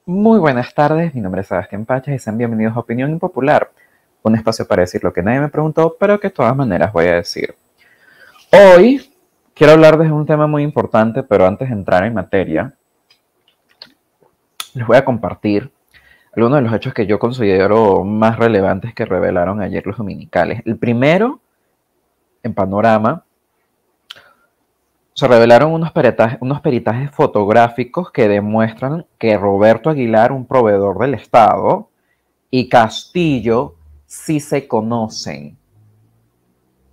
Muy buenas tardes, mi nombre es Sebastián Pachas y sean bienvenidos a Opinión Impopular, un espacio para decir lo que nadie me preguntó, pero que de todas maneras voy a decir. Hoy quiero hablar de un tema muy importante, pero antes de entrar en materia, les voy a compartir algunos de los hechos que yo considero más relevantes que revelaron ayer los dominicales. El primero, en panorama, se revelaron unos peritajes fotográficos que demuestran que Roberto Aguilar, un proveedor del Estado, y Castillo sí se conocen.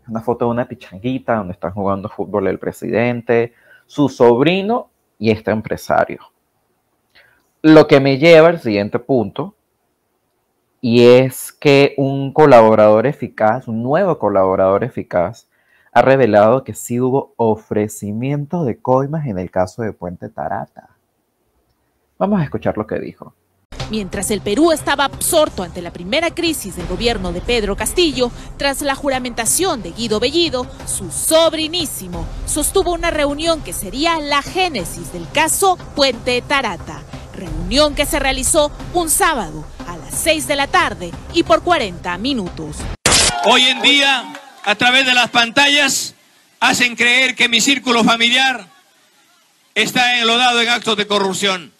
Una foto de una pichanguita donde están jugando fútbol el presidente, su sobrino y este empresario. Lo que me lleva al siguiente punto, y es que un colaborador eficaz, un nuevo colaborador eficaz, ha revelado que sí hubo ofrecimiento de coimas en el caso de Puente Tarata. Vamos a escuchar lo que dijo. Mientras el Perú estaba absorto ante la primera crisis del gobierno de Pedro Castillo, tras la juramentación de Guido Bellido, su sobrinísimo sostuvo una reunión que sería la génesis del caso Puente Tarata. Reunión que se realizó un sábado a las 6 de la tarde y por 40 minutos. Hoy en día, a través de las pantallas, hacen creer que mi círculo familiar está enlodado en actos de corrupción.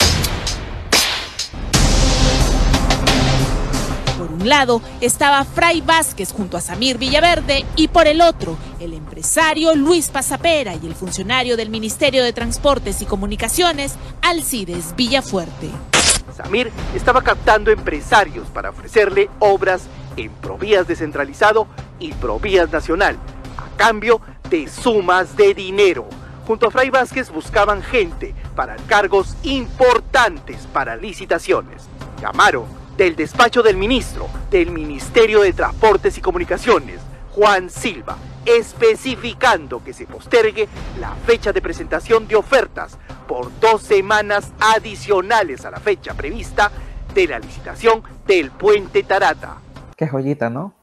Por un lado estaba Fray Vázquez junto a Samir Villaverde y por el otro, el empresario Luis Pasapera y el funcionario del Ministerio de Transportes y Comunicaciones, Alcides Villafuerte. Samir estaba captando empresarios para ofrecerle obras en Provías Descentralizado y Provías Nacional, a cambio de sumas de dinero. Junto a Fray Vázquez buscaban gente para cargos importantes para licitaciones. Llamaron del despacho del ministro del Ministerio de Transportes y Comunicaciones, Juan Silva, especificando que se postergue la fecha de presentación de ofertas por 2 semanas adicionales a la fecha prevista de la licitación del Puente Tarata. Qué joyita, ¿no?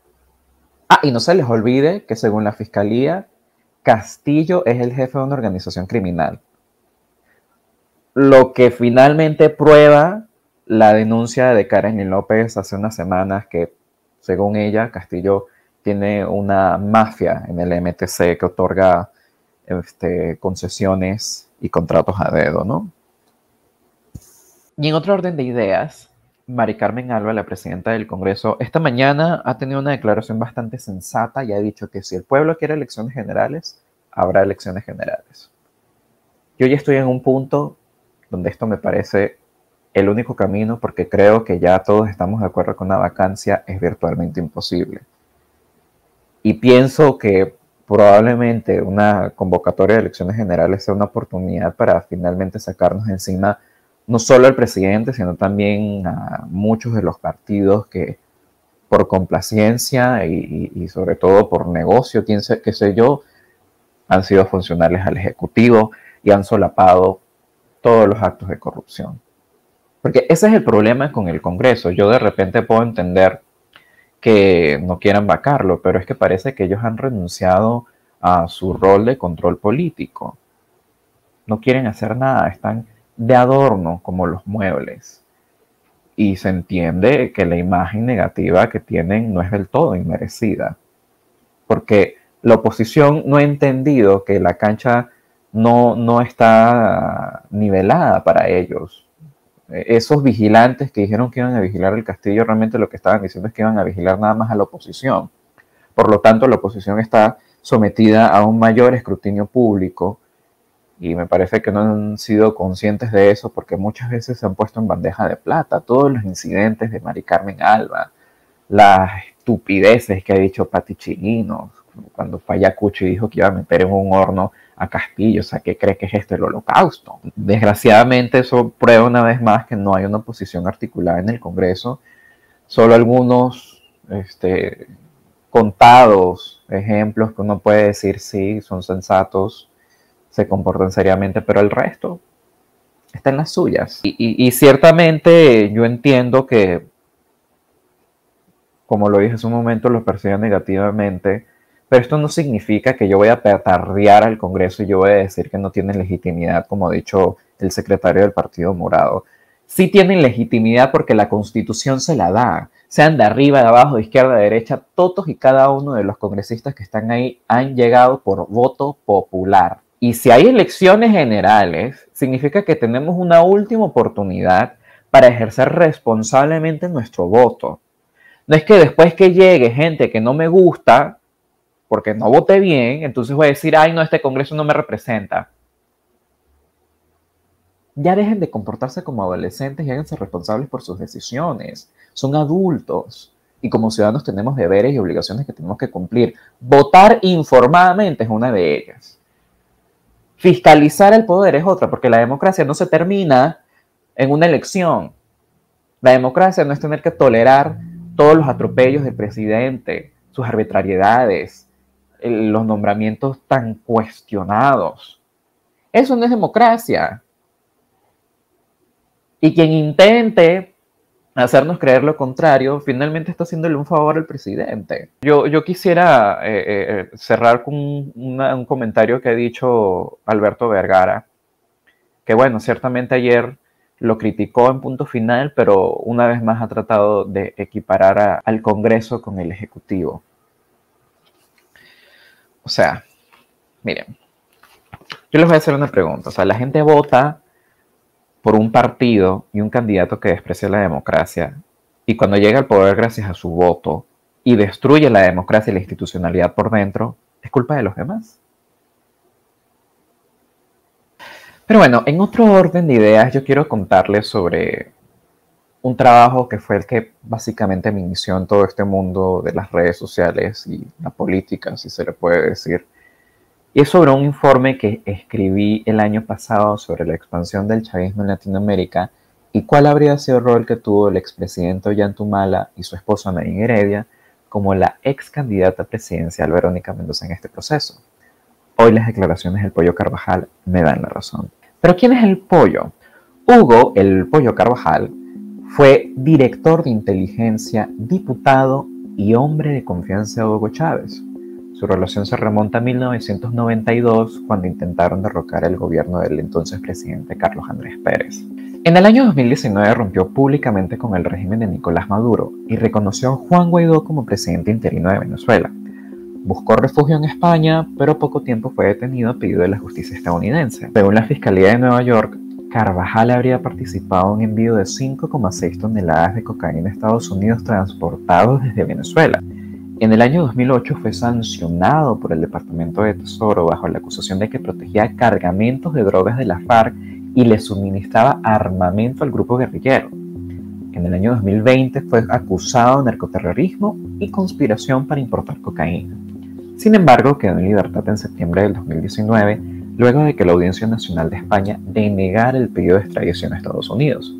Y no se les olvide que según la Fiscalía, Castillo es el jefe de una organización criminal. Lo que finalmente prueba la denuncia de Karen López hace unas semanas que, según ella, Castillo tiene una mafia en el MTC que otorga concesiones y contratos a dedo, ¿no? Y en otro orden de ideas, Mari Carmen Alba, la presidenta del Congreso, esta mañana ha tenido una declaración bastante sensata y ha dicho que si el pueblo quiere elecciones generales, habrá elecciones generales. Yo ya estoy en un punto donde esto me parece el único camino, porque creo que ya todos estamos de acuerdo que una vacancia es virtualmente imposible. Y pienso que probablemente una convocatoria de elecciones generales sea una oportunidad para finalmente sacarnos encima no solo al presidente, sino también a muchos de los partidos que por complacencia y sobre todo por negocio, qué sé yo, han sido funcionales al Ejecutivo y han solapado todos los actos de corrupción. Porque ese es el problema con el Congreso. Yo de repente puedo entender que no quieran vacarlo, pero es que parece que ellos han renunciado a su rol de control político. No quieren hacer nada, están de adorno como los muebles. Y se entiende que la imagen negativa que tienen no es del todo inmerecida. Porque la oposición no ha entendido que la cancha no está nivelada para ellos. Esos vigilantes que dijeron que iban a vigilar el Castillo, realmente lo que estaban diciendo es que iban a vigilar nada más a la oposición. Por lo tanto, la oposición está sometida a un mayor escrutinio público y me parece que no han sido conscientes de eso porque muchas veces se han puesto en bandeja de plata todos los incidentes de Mari Carmen Alba, las estupideces que ha dicho Pati Chirinos, cuando Fayacucho dijo que iba a meter en un horno a Castillo, o sea, ¿qué cree que es esto, el holocausto? Desgraciadamente eso prueba una vez más que no hay una oposición articulada en el Congreso, solo algunos contados ejemplos que uno puede decir sí, son sensatos, se comportan seriamente, pero el resto está en las suyas. Y ciertamente yo entiendo que, como lo dije hace un momento, los perciben negativamente, pero esto no significa que yo voy a petardear al Congreso y yo voy a decir que no tienen legitimidad, como ha dicho el secretario del Partido Morado. sí tienen legitimidad porque la Constitución se la da. Sean de arriba, de abajo, de izquierda, de derecha, todos y cada uno de los congresistas que están ahí han llegado por voto popular. Y si hay elecciones generales, significa que tenemos una última oportunidad para ejercer responsablemente nuestro voto. No es que después que llegue gente que no me gusta, porque no voté bien, entonces voy a decir, ay, no, este Congreso no me representa. Ya dejen de comportarse como adolescentes y háganse responsables por sus decisiones. Son adultos y como ciudadanos tenemos deberes y obligaciones que tenemos que cumplir. Votar informadamente es una de ellas. Fiscalizar el poder es otra, porque la democracia no se termina en una elección. La democracia no es tener que tolerar todos los atropellos del presidente, sus arbitrariedades, los nombramientos tan cuestionados. Eso no es democracia. Y quien intente hacernos creer lo contrario, finalmente está haciéndole un favor al presidente. Yo quisiera cerrar con un comentario que ha dicho Alberto Vergara, que bueno, ciertamente ayer lo criticó en Punto Final, pero una vez más ha tratado de equiparar al Congreso con el Ejecutivo. O sea, miren, yo les voy a hacer una pregunta. O sea, la gente vota por un partido y un candidato que desprecia la democracia, y cuando llega al poder gracias a su voto y destruye la democracia y la institucionalidad por dentro, ¿es culpa de los demás? Pero bueno, en otro orden de ideas, yo quiero contarles sobre un trabajo que fue el que básicamente me inició en todo este mundo de las redes sociales y la política, si se le puede decir. Y es sobre un informe que escribí el año pasado sobre la expansión del chavismo en Latinoamérica y cuál habría sido el rol que tuvo el expresidente Ollanta Humala y su esposa Nadine Heredia como la ex candidata presidencial Verónica Mendoza en este proceso. Hoy las declaraciones del Pollo Carvajal me dan la razón. ¿Pero quién es el Pollo? Hugo, el Pollo Carvajal, fue director de inteligencia, diputado y hombre de confianza de Hugo Chávez. Su relación se remonta a 1992, cuando intentaron derrocar el gobierno del entonces presidente Carlos Andrés Pérez. En el año 2019 rompió públicamente con el régimen de Nicolás Maduro y reconoció a Juan Guaidó como presidente interino de Venezuela. Buscó refugio en España, pero poco tiempo fue detenido a pedido de la justicia estadounidense. Según la Fiscalía de Nueva York, Carvajal habría participado en envío de 5,6 toneladas de cocaína a Estados Unidos transportados desde Venezuela. En el año 2008 fue sancionado por el Departamento de Tesoro bajo la acusación de que protegía cargamentos de drogas de la FARC y le suministraba armamento al grupo guerrillero. En el año 2020 fue acusado de narcoterrorismo y conspiración para importar cocaína. Sin embargo, quedó en libertad en septiembre del 2019, luego de que la Audiencia Nacional de España denegara el pedido de extradición a Estados Unidos.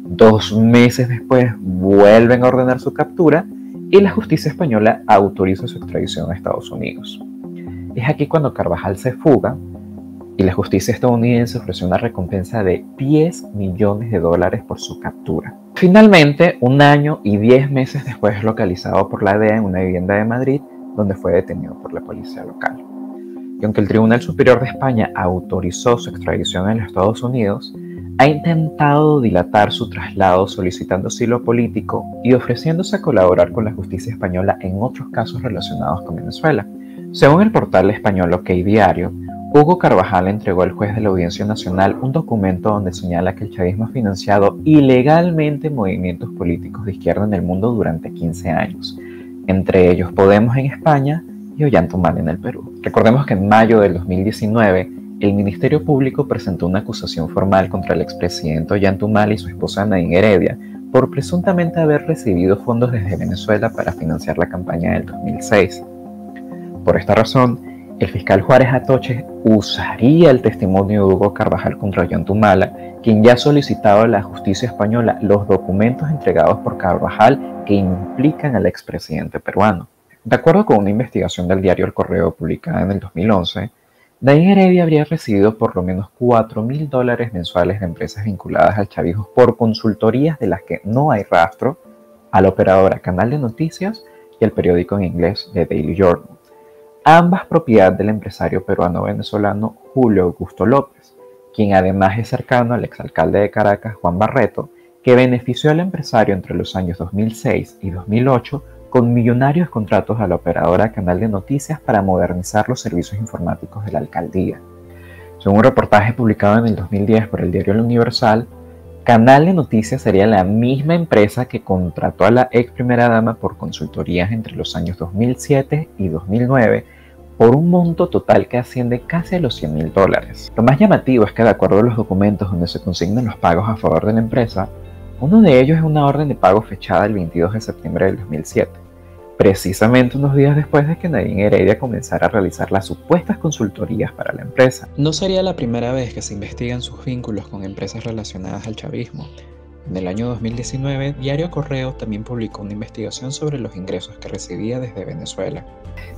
2 meses después vuelven a ordenar su captura y la justicia española autoriza su extradición a Estados Unidos. Es aquí cuando Carvajal se fuga y la justicia estadounidense ofreció una recompensa de $10 millones por su captura. Finalmente, 1 año y 10 meses después es localizado por la DEA en una vivienda de Madrid, donde fue detenido por la policía local. Y aunque el Tribunal Superior de España autorizó su extradición a los Estados Unidos, ha intentado dilatar su traslado solicitando asilo político y ofreciéndose a colaborar con la justicia española en otros casos relacionados con Venezuela. Según el portal español OK Diario, Hugo Carvajal entregó al juez de la Audiencia Nacional un documento donde señala que el chavismo ha financiado ilegalmente movimientos políticos de izquierda en el mundo durante 15 años, entre ellos Podemos en España y Ollanta Humala en el Perú. Recordemos que en mayo del 2019, el Ministerio Público presentó una acusación formal contra el expresidente Ollanta Humala y su esposa Nadine Heredia por presuntamente haber recibido fondos desde Venezuela para financiar la campaña del 2006. Por esta razón, el fiscal Juárez Atoche usaría el testimonio de Hugo Carvajal contra Ollanta Humala, quien ya ha solicitado a la justicia española los documentos entregados por Carvajal que implican al expresidente peruano. De acuerdo con una investigación del diario El Correo publicada en el 2011, Nadine Heredia habría recibido por lo menos $4.000 mensuales de empresas vinculadas al chavismo por consultorías de las que no hay rastro, a la operadora Canal de Noticias y al periódico en inglés The Daily Journal, ambas propiedad del empresario peruano-venezolano Julio Augusto López, quien además es cercano al exalcalde de Caracas, Juan Barreto, que benefició al empresario entre los años 2006 y 2008 con millonarios contratos a la operadora Canal de Noticias para modernizar los servicios informáticos de la alcaldía. Según un reportaje publicado en el 2010 por el diario El Universal, Canal de Noticias sería la misma empresa que contrató a la ex primera dama por consultorías entre los años 2007 y 2009 por un monto total que asciende casi a los $100.000. Lo más llamativo es que, de acuerdo a los documentos donde se consignan los pagos a favor de la empresa, uno de ellos es una orden de pago fechada el 22 de septiembre del 2007, precisamente unos días después de que Nadine Heredia comenzara a realizar las supuestas consultorías para la empresa. No sería la primera vez que se investigan sus vínculos con empresas relacionadas al chavismo. En el año 2019, Diario Correo también publicó una investigación sobre los ingresos que recibía desde Venezuela.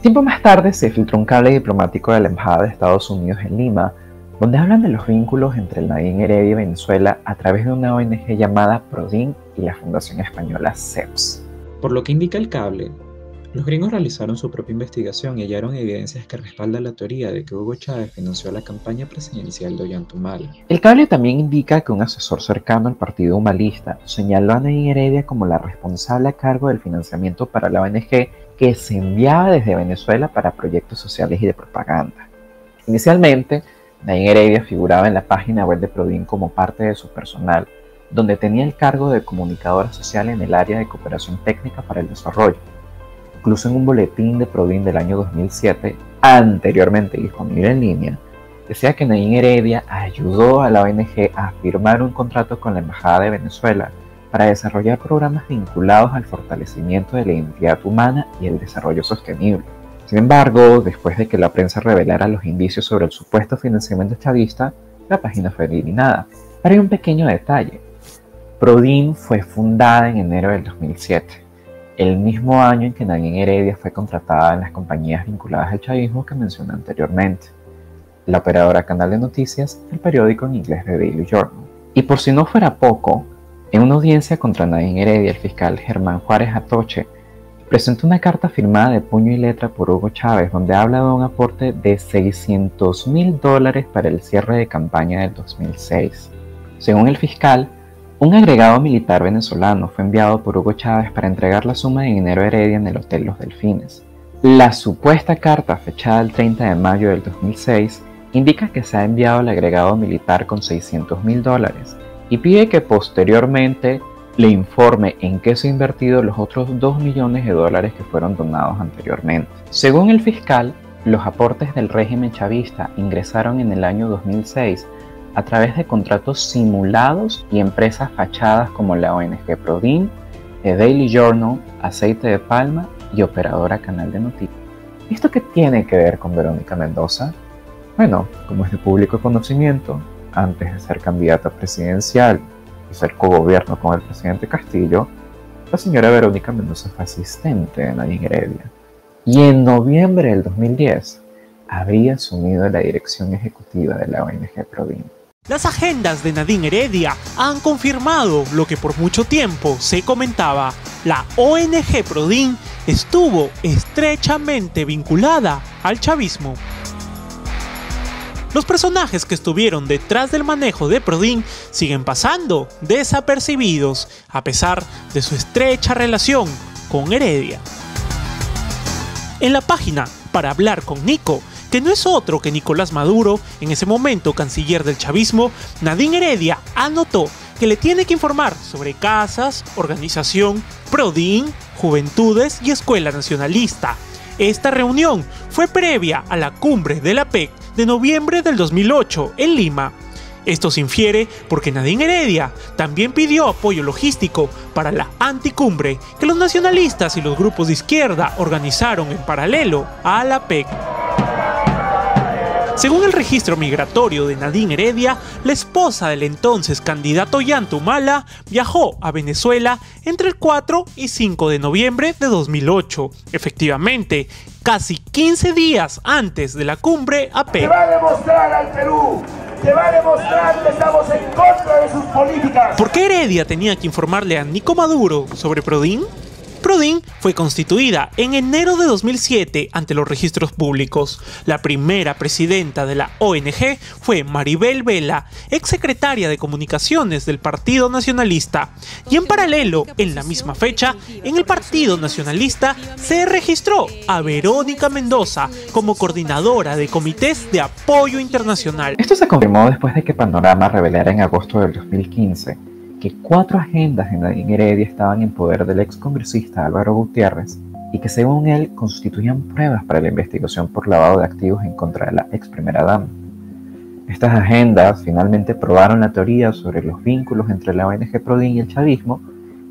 Tiempo más tarde se filtró un cable diplomático de la Embajada de Estados Unidos en Lima, donde hablan de los vínculos entre el Nadine Heredia y Venezuela a través de una ONG llamada PRODIN y la Fundación Española CEPS. Por lo que indica el cable, los gringos realizaron su propia investigación y hallaron evidencias que respaldan la teoría de que Hugo Chávez financió la campaña presidencial de Ollanta-Humala. El cable también indica que un asesor cercano al partido humalista señaló a Nadine Heredia como la responsable a cargo del financiamiento para la ONG que se enviaba desde Venezuela para proyectos sociales y de propaganda. Inicialmente, Nadine Heredia figuraba en la página web de PRODIN como parte de su personal, donde tenía el cargo de comunicadora social en el área de cooperación técnica para el desarrollo. Incluso en un boletín de PRODIN del año 2007, anteriormente disponible en línea, decía que Nadine Heredia ayudó a la ONG a firmar un contrato con la Embajada de Venezuela para desarrollar programas vinculados al fortalecimiento de la identidad humana y el desarrollo sostenible. Sin embargo, después de que la prensa revelara los indicios sobre el supuesto financiamiento chavista, la página fue eliminada. Pero hay un pequeño detalle. PRODIN fue fundada en enero del 2007. El mismo año en que Nadine Heredia fue contratada en las compañías vinculadas al chavismo que mencioné anteriormente, la operadora Canal de Noticias, el periódico en inglés The Daily Journal. Y por si no fuera poco, en una audiencia contra Nadine Heredia, el fiscal Germán Juárez Atoche presentó una carta firmada de puño y letra por Hugo Chávez, donde habla de un aporte de $600.000 para el cierre de campaña del 2006. Según el fiscal, un agregado militar venezolano fue enviado por Hugo Chávez para entregar la suma de dinero a Heredia en el Hotel Los Delfines. La supuesta carta, fechada el 30 de mayo del 2006, indica que se ha enviado el agregado militar con $600.000 y pide que posteriormente le informe en qué se han invertido los otros $2 millones que fueron donados anteriormente. Según el fiscal, los aportes del régimen chavista ingresaron en el año 2006 a través de contratos simulados y empresas fachadas como la ONG PRODIN, The Daily Journal, Aceite de Palma y Operadora Canal de Noticias. ¿Esto qué tiene que ver con Verónica Mendoza? Bueno, como es de público conocimiento, antes de ser candidata presidencial y ser cogobierno con el presidente Castillo, la señora Verónica Mendoza fue asistente de Nadine Heredia y en noviembre del 2010 habría asumido la dirección ejecutiva de la ONG PRODIN. Las agendas de Nadine Heredia han confirmado lo que por mucho tiempo se comentaba. La ONG PRODIN estuvo estrechamente vinculada al chavismo. Los personajes que estuvieron detrás del manejo de PRODIN siguen pasando desapercibidos a pesar de su estrecha relación con Heredia. En la página Para hablar con Nico, que no es otro que Nicolás Maduro, en ese momento canciller del chavismo, Nadine Heredia anotó que le tiene que informar sobre casas, organización, PRODIN, Juventudes y Escuela Nacionalista. Esta reunión fue previa a la cumbre de la PEC de noviembre del 2008 en Lima. Esto se infiere porque Nadine Heredia también pidió apoyo logístico para la anticumbre que los nacionalistas y los grupos de izquierda organizaron en paralelo a la PEC. Según el registro migratorio de Nadine Heredia, la esposa del entonces candidato Ollanta-Humala viajó a Venezuela entre el 4 y 5 de noviembre de 2008. Efectivamente, casi 15 días antes de la cumbre APEC. Se va a demostrar al Perú, se va a demostrar que estamos en contra de sus políticas. ¿Por qué Heredia tenía que informarle a Nico Maduro sobre PRODIN? Prodin fue constituida en enero de 2007 ante los registros públicos. La primera presidenta de la ONG fue Maribel Vela, exsecretaria de Comunicaciones del Partido Nacionalista. Y en paralelo, en la misma fecha, en el Partido Nacionalista se registró a Verónica Mendoza como coordinadora de comités de apoyo internacional. Esto se confirmó después de que Panorama revelara en agosto del 2015 que 4 agendas de Nadine Heredia estaban en poder del excongresista Álvaro Gutiérrez y que según él constituían pruebas para la investigación por lavado de activos en contra de la ex primera dama. Estas agendas finalmente probaron la teoría sobre los vínculos entre la ONG Prodin y el chavismo,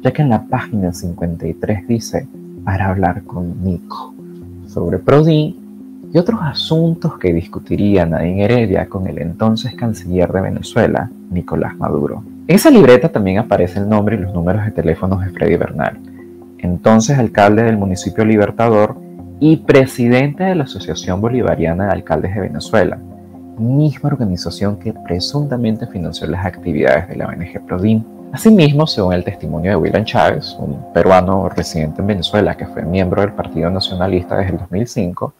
ya que en la página 53 dice para hablar con Nico sobre Prodin y otros asuntos que discutiría Nadine Heredia con el entonces canciller de Venezuela, Nicolás Maduro. En esa libreta también aparece el nombre y los números de teléfonos de Freddy Bernal, entonces alcalde del municipio Libertador y presidente de la Asociación Bolivariana de Alcaldes de Venezuela, misma organización que presuntamente financió las actividades de la ONG Prodin. Asimismo, según el testimonio de William Chávez, un peruano residente en Venezuela que fue miembro del Partido Nacionalista desde el 2005,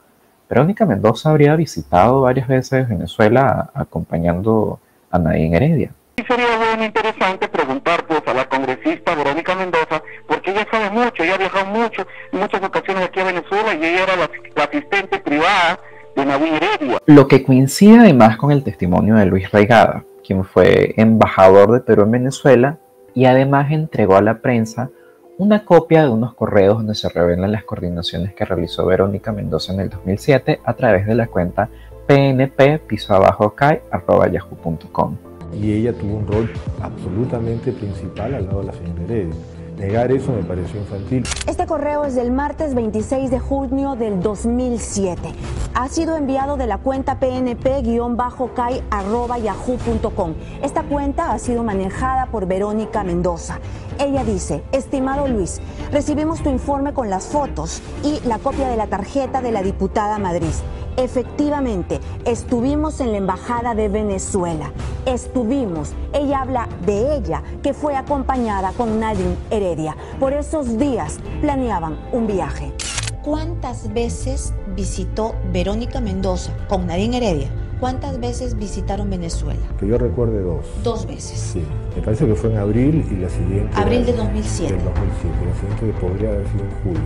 Verónica Mendoza habría visitado varias veces Venezuela acompañando a Nadine Heredia. Sería muy interesante preguntar pues a la congresista Verónica Mendoza, porque ella sabe mucho, ella ha viajado mucho, en muchas ocasiones aquí a Venezuela, y ella era la asistente privada de Nadine Heredia. Lo que coincide además con el testimonio de Luis Reigada, quien fue embajador de Perú en Venezuela y además entregó a la prensa una copia de unos correos donde se revelan las coordinaciones que realizó Verónica Mendoza en el 2007 a través de la cuenta pnp_kai@yahoo.com. Y ella tuvo un rol absolutamente principal al lado de la señora Heredia. Negar eso me pareció infantil. Este correo es del martes 26 de junio del 2007. Ha sido enviado de la cuenta pnp_kai@yahoo.com. Esta cuenta ha sido manejada por Verónica Mendoza. Ella dice: estimado Luis, recibimos tu informe con las fotos y la copia de la tarjeta de la diputada Madrid. Efectivamente, estuvimos en la Embajada de Venezuela. Estuvimos. Ella habla de ella, que fue acompañada con Nadine Heredia. Por esos días planeaban un viaje. ¿Cuántas veces visitó Verónica Mendoza con Nadine Heredia? ¿Cuántas veces visitaron Venezuela? Que yo recuerde 2. 2 veces. Sí, me parece que fue en abril y la siguiente... Abril del 2007. Del 2007, la siguiente podría haber sido en julio.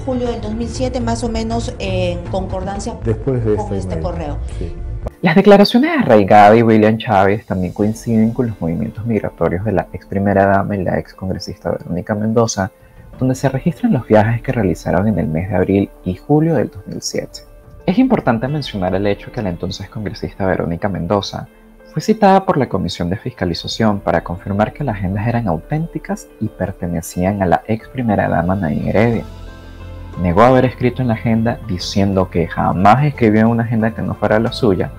Julio del 2007, más o menos en concordancia después de con este correo. Sí. Las declaraciones de Reigada y William Chávez también coinciden con los movimientos migratorios de la ex primera dama y la ex congresista Verónica Mendoza, donde se registran los viajes que realizaron en el mes de abril y julio del 2007. Es importante mencionar el hecho que la entonces congresista Verónica Mendoza fue citada por la Comisión de Fiscalización para confirmar que las agendas eran auténticas y pertenecían a la ex primera dama Nadine Heredia. Negó haber escrito en la agenda diciendo que jamás escribió en una agenda que no fuera la suya,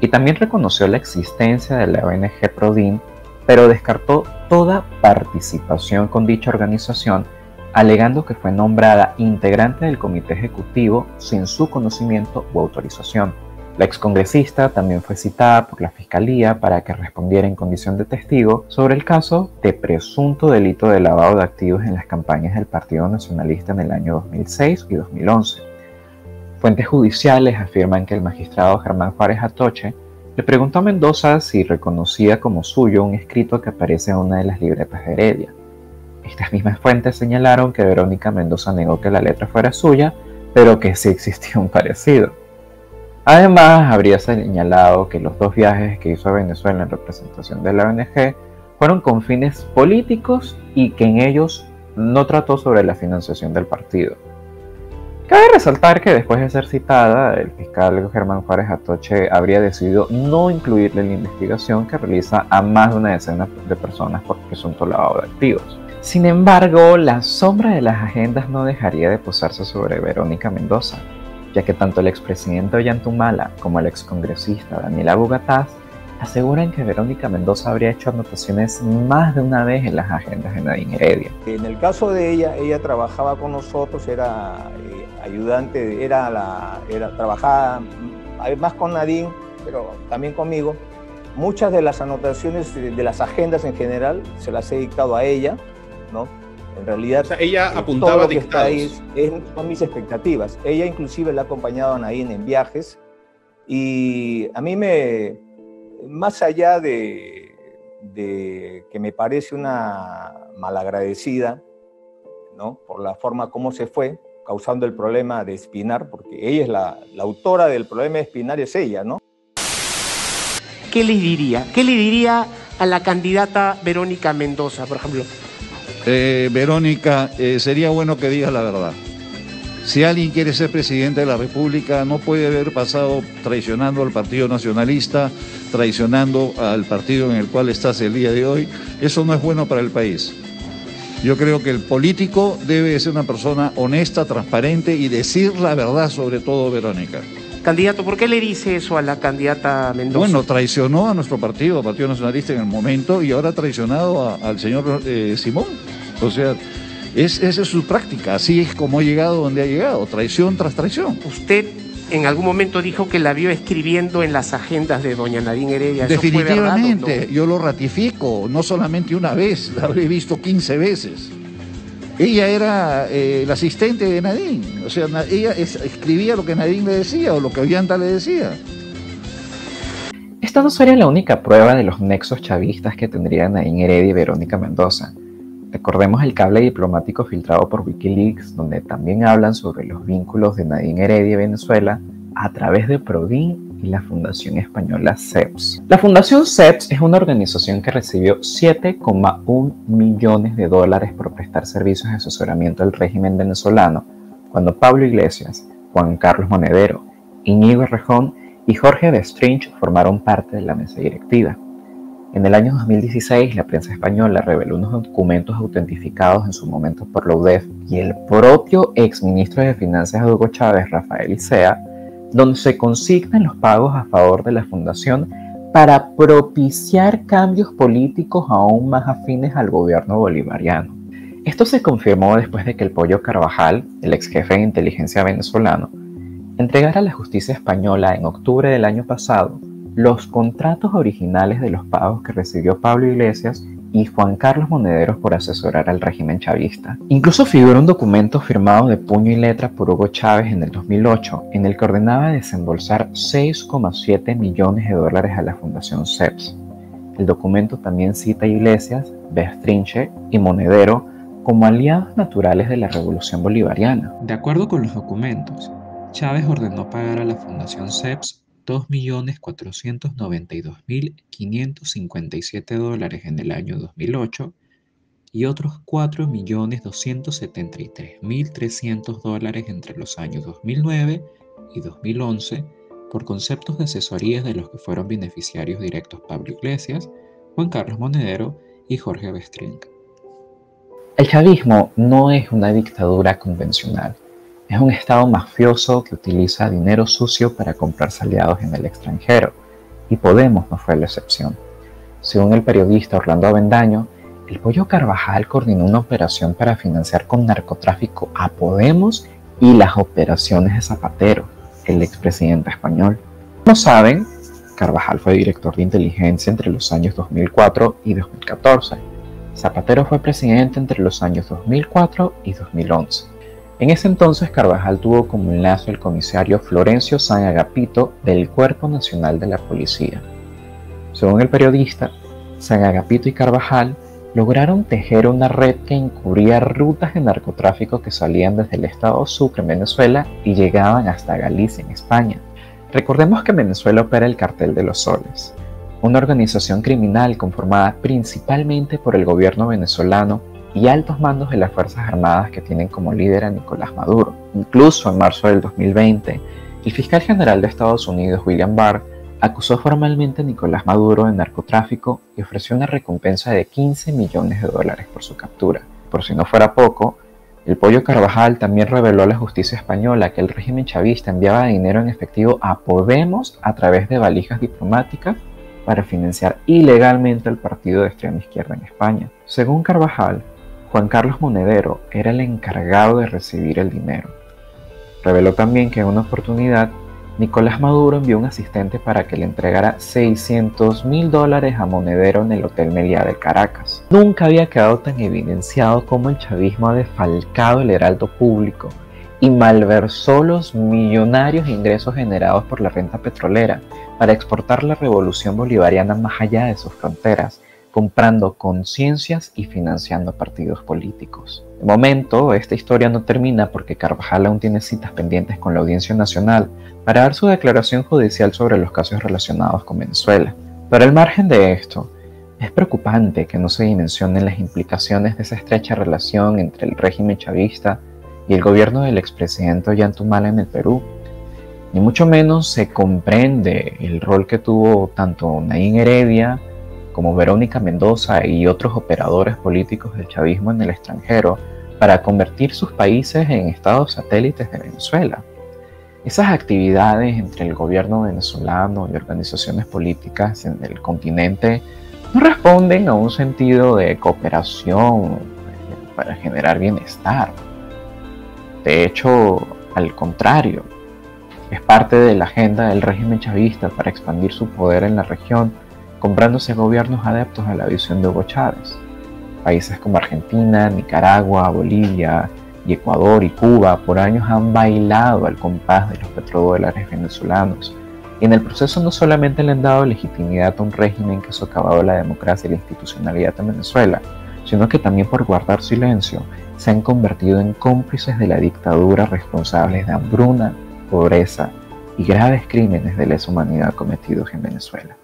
y también reconoció la existencia de la ONG Prodin, pero descartó toda participación con dicha organización, alegando que fue nombrada integrante del comité ejecutivo sin su conocimiento u autorización. La excongresista también fue citada por la Fiscalía para que respondiera en condición de testigo sobre el caso de presunto delito de lavado de activos en las campañas del Partido Nacionalista en el año 2006 y 2011. Fuentes judiciales afirman que el magistrado Germán Juárez Atoche le preguntó a Mendoza si reconocía como suyo un escrito que aparece en una de las libretas de Heredia. Estas mismas fuentes señalaron que Verónica Mendoza negó que la letra fuera suya, pero que sí existía un parecido. Además, habría señalado que los 2 viajes que hizo a Venezuela en representación de la ONG fueron con fines políticos y que en ellos no trató sobre la financiación del partido. Cabe resaltar que después de ser citada, el fiscal Germán Juárez Atoche habría decidido no incluirle en la investigación que realiza a más de una decena de personas por presunto lavado de activos. Sin embargo, la sombra de las agendas no dejaría de posarse sobre Verónica Mendoza, ya que tanto el expresidente Ollantumala como el excongresista Daniel Abu Gataz aseguran que Verónica Mendoza habría hecho anotaciones más de una vez en las agendas de Nadine Heredia. En el caso de ella trabajaba con nosotros, era ayudante, trabajaba más con Nadine, pero también conmigo. Muchas de las anotaciones de las agendas en general se las he dictado a ella, ¿no? En realidad, o sea, ella apuntaba todo lo que está ahí dictados. son mis expectativas. Ella inclusive la ha acompañado a Nadine en viajes y a mí más allá de que me parece una malagradecida, ¿no? Por la forma como se fue, causando el problema de Espinar, porque ella es la autora del problema de Espinar, es ella, ¿no? ¿Qué le diría? ¿Qué le diría a la candidata Verónica Mendoza, por ejemplo? Verónica, sería bueno que digas la verdad. Si alguien quiere ser presidente de la República, no puede haber pasado traicionando al Partido Nacionalista, traicionando al partido en el cual estás el día de hoy. Eso no es bueno para el país. Yo creo que el político debe ser una persona honesta, transparente y decir la verdad, sobre todo, Verónica. Candidato, ¿por qué le dice eso a la candidata Mendoza? Bueno, traicionó a nuestro partido, Partido Nacionalista en el momento, y ahora ha traicionado al señor Simón. O sea, esa es su práctica, así es como ha llegado donde ha llegado, traición tras traición. Usted en algún momento dijo que la vio escribiendo en las agendas de doña Nadine Heredia. ¿Eso definitivamente, fue verdad o no? Yo lo ratifico, no solamente una vez, la habré visto 15 veces. Ella era la asistente de Nadine, o sea, ella escribía lo que Nadine le decía o lo que Ollanta le decía. Esta no sería la única prueba de los nexos chavistas que tendrían Nadine Heredia y Verónica Mendoza. Recordemos el cable diplomático filtrado por Wikileaks, donde también hablan sobre los vínculos de Nadine Heredia y Venezuela a través de Prodin y la Fundación Española CEPS. La Fundación CEPS es una organización que recibió $7,1 millones por prestar servicios de asesoramiento al régimen venezolano, cuando Pablo Iglesias, Juan Carlos Monedero, Íñigo Errejón y Jorge Bestringe formaron parte de la mesa directiva. En el año 2016, la prensa española reveló unos documentos autentificados en su momento por la UDEF y el propio exministro de Finanzas de Hugo Chávez, Rafael Icea, donde se consignan los pagos a favor de la fundación para propiciar cambios políticos aún más afines al gobierno bolivariano. Esto se confirmó después de que el Pollo Carvajal, el ex jefe de inteligencia venezolano, entregara a la justicia española en octubre del año pasado los contratos originales de los pagos que recibió Pablo Iglesias y Juan Carlos Monederos por asesorar al régimen chavista. Incluso figura un documento firmado de puño y letra por Hugo Chávez en el 2008, en el que ordenaba desembolsar $6,7 millones a la Fundación CEPS. El documento también cita a Iglesias, Bestringe y Monedero como aliados naturales de la revolución bolivariana. De acuerdo con los documentos, Chávez ordenó pagar a la Fundación CEPS $2.492.557 en el año 2008 y otros $4.273.300 entre los años 2009 y 2011 por conceptos de asesorías de los que fueron beneficiarios directos Pablo Iglesias, Juan Carlos Monedero y Jorge Bestringe. El chavismo no es una dictadura convencional. Es un estado mafioso que utiliza dinero sucio para comprarse aliados en el extranjero, y Podemos no fue la excepción. Según el periodista Orlando Avendaño, el Pollo Carvajal coordinó una operación para financiar con narcotráfico a Podemos y las operaciones de Zapatero, el expresidente español. Como saben, Carvajal fue director de inteligencia entre los años 2004 y 2014. Zapatero fue presidente entre los años 2004 y 2011. En ese entonces, Carvajal tuvo como enlace al comisario Florencio San Agapito del Cuerpo Nacional de la Policía. Según el periodista, San Agapito y Carvajal lograron tejer una red que encubría rutas de narcotráfico que salían desde el estado Sucre en Venezuela y llegaban hasta Galicia en España. Recordemos que en Venezuela opera el Cartel de los Soles, una organización criminal conformada principalmente por el gobierno venezolano y altos mandos de las Fuerzas Armadas que tienen como líder a Nicolás Maduro. Incluso en marzo del 2020, el fiscal general de Estados Unidos, William Barr, acusó formalmente a Nicolás Maduro de narcotráfico y ofreció una recompensa de $15 millones por su captura. Por si no fuera poco, el Pollo Carvajal también reveló a la justicia española que el régimen chavista enviaba dinero en efectivo a Podemos a través de valijas diplomáticas para financiar ilegalmente el partido de extrema izquierda en España. Según Carvajal, Juan Carlos Monedero era el encargado de recibir el dinero. Reveló también que en una oportunidad Nicolás Maduro envió un asistente para que le entregara $600.000 a Monedero en el Hotel Meliá de Caracas. Nunca había quedado tan evidenciado cómo el chavismo ha defalcado el heraldo público y malversó los millonarios ingresos generados por la renta petrolera para exportar la revolución bolivariana más allá de sus fronteras, comprando conciencias y financiando partidos políticos. De momento, esta historia no termina porque Carvajal aún tiene citas pendientes con la Audiencia Nacional para dar su declaración judicial sobre los casos relacionados con Venezuela. Pero al margen de esto, es preocupante que no se dimensionen las implicaciones de esa estrecha relación entre el régimen chavista y el gobierno del expresidente Ollanta en el Perú. Ni mucho menos se comprende el rol que tuvo tanto Naín Heredia como Verónica Mendoza y otros operadores políticos del chavismo en el extranjero para convertir sus países en estados satélites de Venezuela. Esas actividades entre el gobierno venezolano y organizaciones políticas en el continente no responden a un sentido de cooperación para generar bienestar. De hecho, al contrario, es parte de la agenda del régimen chavista para expandir su poder en la región, comprándose gobiernos adeptos a la visión de Hugo Chávez. Países como Argentina, Nicaragua, Bolivia y Ecuador y Cuba por años han bailado al compás de los petrodólares venezolanos, y en el proceso no solamente le han dado legitimidad a un régimen que ha socavado la democracia y la institucionalidad en Venezuela, sino que también por guardar silencio se han convertido en cómplices de la dictadura responsables de hambruna, pobreza y graves crímenes de lesa humanidad cometidos en Venezuela.